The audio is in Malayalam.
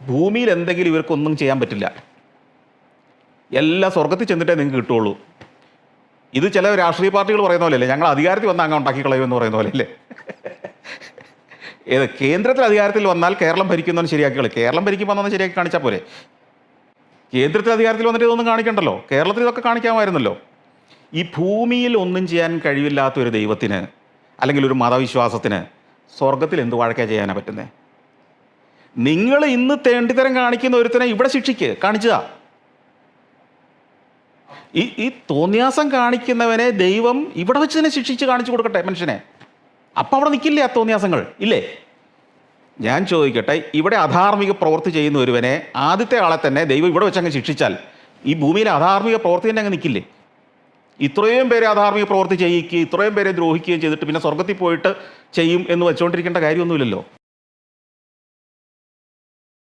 ഭൂമിയിൽ എന്തെങ്കിലും ഇവർക്കൊന്നും ചെയ്യാൻ പറ്റില്ല. എല്ലാം സ്വർഗത്തിൽ ചെന്നിട്ടേ നിങ്ങൾക്ക് കിട്ടുള്ളൂ. ഇത് ചില രാഷ്ട്രീയ പാർട്ടികൾ പറയുന്ന പോലെ അല്ലേ, ഞങ്ങൾ അധികാരത്തിൽ വന്നാൽ അങ്ങ് ഉണ്ടാക്കി കളയുമെന്ന് പറയുന്ന പോലെ അല്ലേ. ഏത് കേന്ദ്രത്തിൽ അധികാരത്തിൽ വന്നാൽ കേരളം ഭരിക്കുന്നവൻ ശരിയാക്കി കളി. കേരളം ഭരിക്കുമ്പോൾ ഒന്ന് ശരിയാക്കി കാണിച്ചാൽ പോരെ. കേന്ദ്രത്തിൽ അധികാരത്തിൽ വന്നിട്ട് ഇതൊന്നും കാണിക്കണ്ടല്ലോ, കേരളത്തിൽ ഇതൊക്കെ കാണിക്കാമായിരുന്നല്ലോ. ഈ ഭൂമിയിൽ ഒന്നും ചെയ്യാൻ കഴിവില്ലാത്ത ഒരു ദൈവത്തിന് അല്ലെങ്കിൽ ഒരു മതവിശ്വാസത്തിന് സ്വർഗത്തിൽ എന്ത് വഴക്കാ ചെയ്യാനാണ് പറ്റുന്നത്? നിങ്ങൾ ഇന്ന് തേണ്ടിത്തരം കാണിക്കുന്ന ഒരുത്തനെ ഇവിടെ ശിക്ഷിക്ക്, കാണിച്ചതാ. ഈ തോന്നിയാസം കാണിക്കുന്നവനെ ദൈവം ഇവിടെ വെച്ച് തന്നെ ശിക്ഷിച്ച് കാണിച്ചു കൊടുക്കട്ടെ മനുഷ്യനെ. അപ്പം അവിടെ നിൽക്കില്ലേ ആ തോന്നിയാസങ്ങൾ? ഇല്ലേ? ഞാൻ ചോദിക്കട്ടെ, ഇവിടെ അധാർമിക പ്രവൃത്തി ചെയ്യുന്ന ഒരുവനെ ആദ്യത്തെ ആളെ തന്നെ ദൈവം ഇവിടെ വെച്ച് അങ്ങ് ശിക്ഷിച്ചാൽ ഈ ഭൂമിയിലെ അധാർമിക പ്രവൃത്തി തന്നെ അങ്ങ് നിൽക്കില്ലേ? ഇത്രയും പേരെ അധാർമിക പ്രവൃത്തി ചെയ്യിക്കുകയും ഇത്രയും പേരെ ദ്രോഹിക്കുകയും ചെയ്തിട്ട് പിന്നെ സ്വർഗത്തിൽ പോയിട്ട് ചെയ്യും എന്ന് വെച്ചുകൊണ്ടിരിക്കേണ്ട കാര്യമൊന്നുമില്ലല്ലോ.